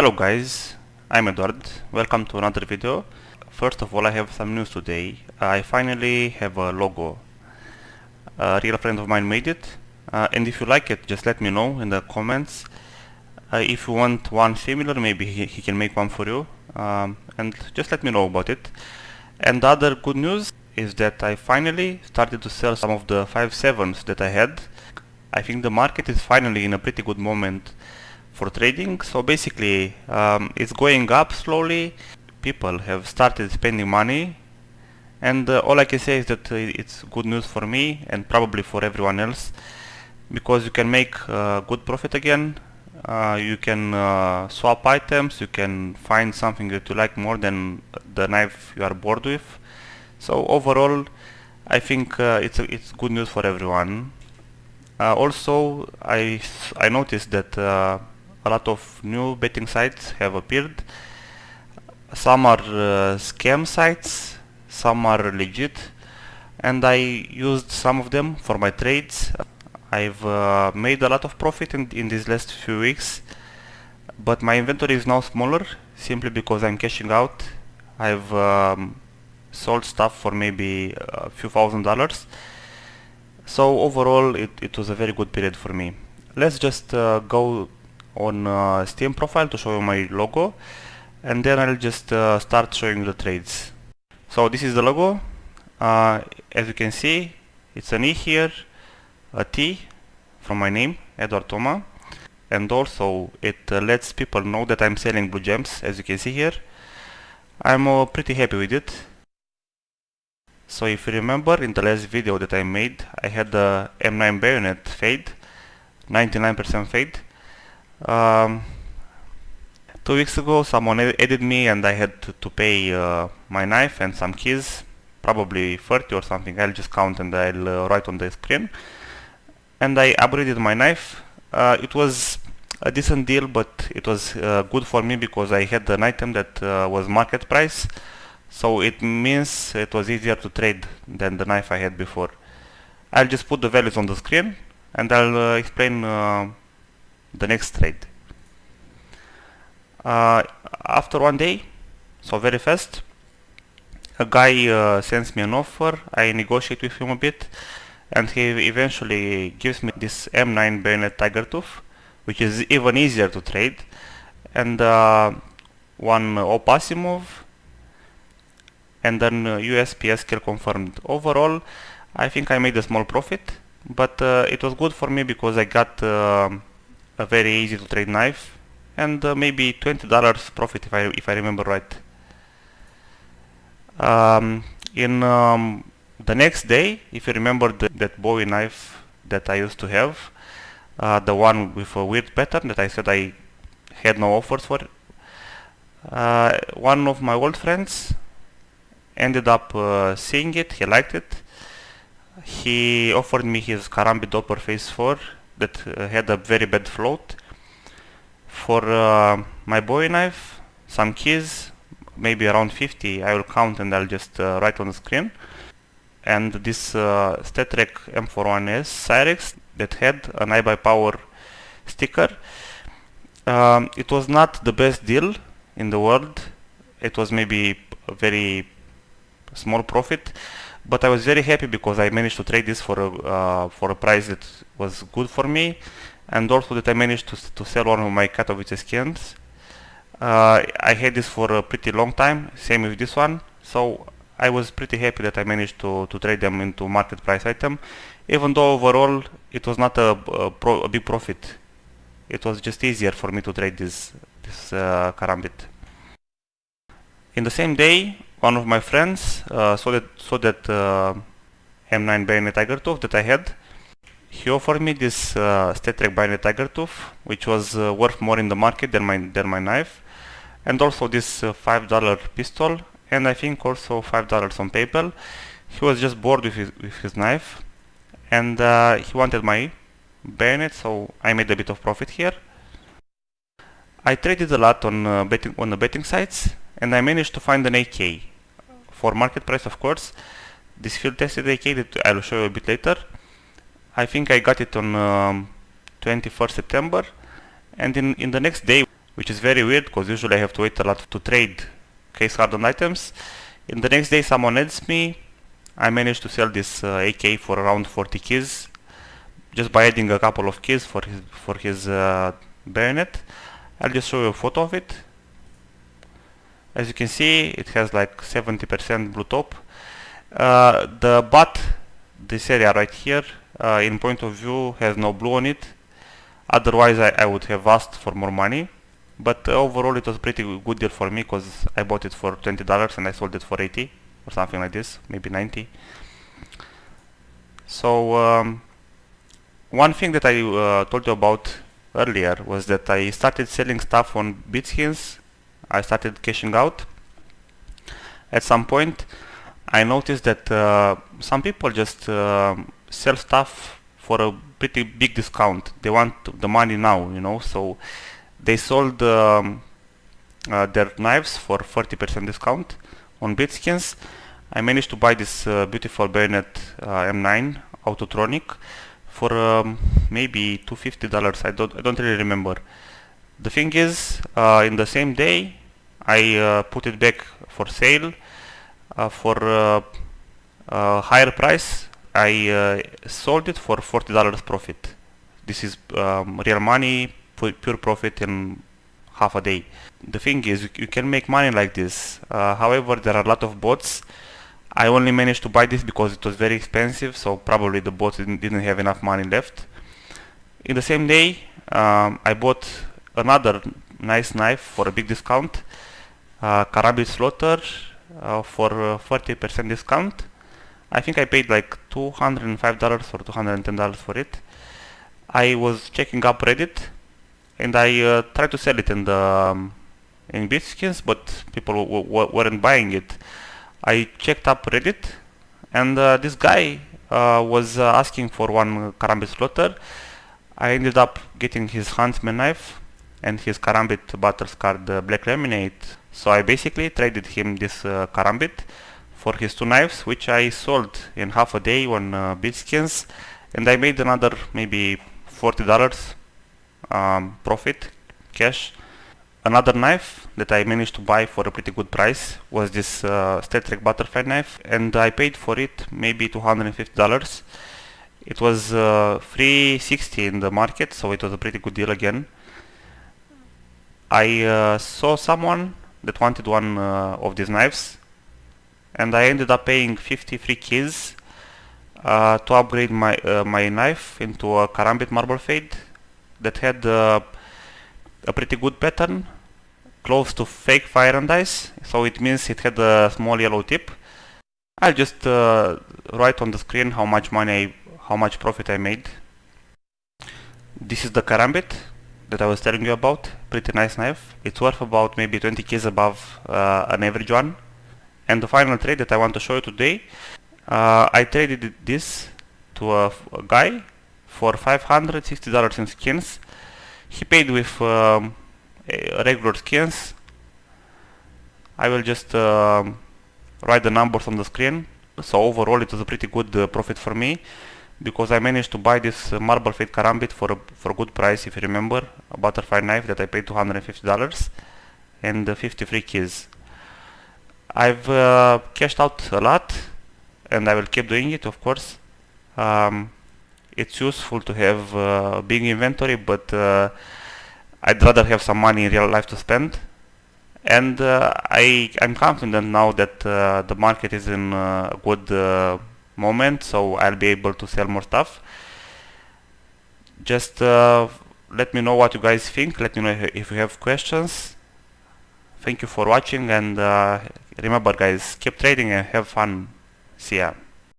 Hello guys, I'm Edward. Welcome to another video. First of all, I have some news today. I finally have a logo. A real friend of mine made it, and if you like it, just let me know in the comments. If you want one similar, maybe he can make one for you, and just let me know about it. And the other good news is that I finally started to sell some of the 5.7s that I had. I think the market is finally in a pretty good moment for trading. So basically it's going up slowly. People have started spending money, and all I can say is that it's good news for me and probably for everyone else, because you can make good profit again. You can swap items, you can find something that you like more than the knife you are bored with. So overall I think it's good news for everyone. Also I noticed that a lot of new betting sites have appeared. Some are scam sites, some are legit, and I used some of them for my trades. I've made a lot of profit in these last few weeks, but my inventory is now smaller simply because I'm cashing out. I've sold stuff for maybe a few $1,000s. So overall it was a very good period for me. Let's just go on Steam profile to show you my logo, and then I'll just start showing the trades. So this is the logo. As you can see, it's an E here, a T from my name, Edward Toma, and also it lets people know that I'm selling blue gems, as you can see here. I'm pretty happy with it. So if you remember, in the last video that I made, I had the M9 bayonet fade, 99% fade. 2 weeks ago someone added me and I had to pay my knife and some keys, probably 30 or something. I'll just count and I'll write on the screen. And I upgraded my knife. It was a decent deal, but it was good for me because I had an item that was market price, so it means it was easier to trade than the knife I had before. I'll just put the values on the screen and I'll explain the next trade. After 1 day, so very fast, a guy sends me an offer. I negotiate with him a bit, and he eventually gives me this M9 bayonet tiger tooth, which is even easier to trade, and one Opasimov, and then USPS scale confirmed. Overall, I think I made a small profit, but it was good for me because I got a very easy to trade knife, and maybe $20 profit if I remember right. In the next day, if you remember that Bowie knife that I used to have, the one with a weird pattern that I said I had no offers for, one of my old friends ended up seeing it. He liked it. He offered me his Karambit Doppler phase 4 that had a very bad float. For my Bowie knife, some keys, maybe around 50, I will count and I'll just write on the screen. And this StatTrak M41S Cyrex that had an iBuyPower sticker. It was not the best deal in the world. It was maybe a very small profit, but I was very happy because I managed to trade this for a price that was good for me, and also that I managed to sell one of my Katowice skins. I had this for a pretty long time, same with this one, so I was pretty happy that I managed to trade them into market price item, even though overall it was not a big profit. It was just easier for me to trade this Karambit. In the same day, one of my friends saw that M9 bayonet tiger tooth that I had. He offered me this StatTrak bayonet tiger tooth, which was worth more in the market than my knife, and also this $5 pistol, and I think also $5 on PayPal. He was just bored with his knife, and he wanted my bayonet, so I made a bit of profit here. I traded a lot on the betting sites, and I managed to find an AK for market price, of course. This field tested AK that I will show you a bit later. I think I got it on 21st September, and in the next day which is very weird because usually I have to wait a lot to trade case hardened items. In the next day someone adds me. I managed to sell this AK for around 40 keys just by adding a couple of keys for his bayonet. I'll just show you a photo of it. As you can see, it has like 70% blue top. The butt, this area right here, in point of view has no blue on it. Otherwise I would have asked for more money, but overall it was a pretty good deal for me because I bought it for $20 and I sold it for 80 or something like this, maybe 90. So one thing that I told you about earlier was that I started selling stuff on Bitskins. I started cashing out. At some point I noticed that some people just sell stuff for a pretty big discount. They want the money now, you know, so they sold their knives for 40% discount on Bitskins. I managed to buy this beautiful Bayonet M9 Autotronic for maybe $250. I don't really remember. The thing is, in the same day I put it back for sale for a higher price. I sold it for $40 profit. This is real money, pure profit in half a day. The thing is, you can make money like this. However, there are a lot of bots. I only managed to buy this because it was very expensive, so probably the bots didn't have enough money left. In the same day, I bought another nice knife for a big discount, Karambit Slaughter, for 40% discount. I think I paid like $205 or $210 for it. I was checking up Reddit and I tried to sell it in Bitskins, but people weren't buying it. I checked up Reddit and this guy was asking for one Karambit Slaughter. I ended up getting his Huntsman knife and his Karambit battle scarred black laminate. So I basically traded him this Karambit for his two knives, which I sold in half a day on Bitskins, and I made another maybe $40 profit cash. Another knife that I managed to buy for a pretty good price was this Star Trek butterfly knife, and I paid for it maybe $250. It was $360 in the market, so it was a pretty good deal again. I saw someone that wanted one of these knives, and I ended up paying 53 keys to upgrade my knife into a Karambit marble fade that had a pretty good pattern, close to fake fire and ice, so it means it had a small yellow tip. I'll just write on the screen how much profit I made. This is the Karambit that I was telling you about. Pretty nice knife. It's worth about maybe 20 keys above an average one. And the final trade that I want to show you today, I traded this to a guy for $560 in skins. He paid with regular skins. I will just write the numbers on the screen. So overall it was a pretty good profit for me, because I managed to buy this marble fade Karambit for a good price. If you remember, a butterfly knife that I paid $250 and 53 keys. I've cashed out a lot and I will keep doing it, of course. It's useful to have a big inventory, but I'd rather have some money in real life to spend. And I'm confident now that the market is in a good moment, so I'll be able to sell more stuff. Just let me know what you guys think. Let me know if you have questions. Thank you for watching, and remember guys, keep trading and have fun. See ya.